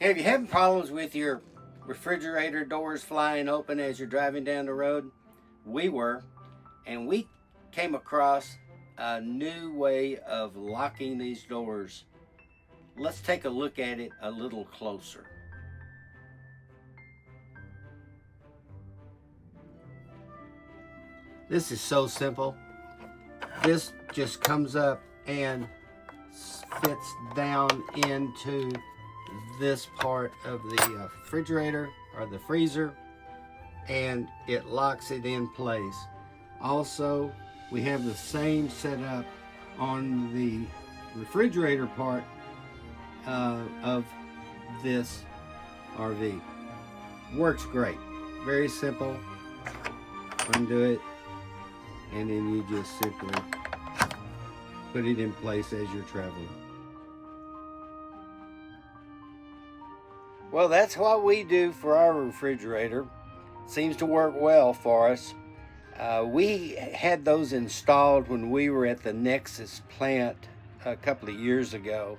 Have you having problems with your refrigerator doors flying open as you're driving down the road? We were, and we came across a new way of locking these doors. Let's take a look at it a little closer. This is so simple. This just comes up and fits down into this part of the refrigerator or the freezer, and it locks it in place. Also, we have the same setup on the refrigerator part of this RV. Works great. Very simple. Undo it, and then you just simply put it in place as you're traveling. Well, that's what we do for our refrigerator. Seems to work well for us. We had those installed when we were at the Nexus plant a couple of years ago.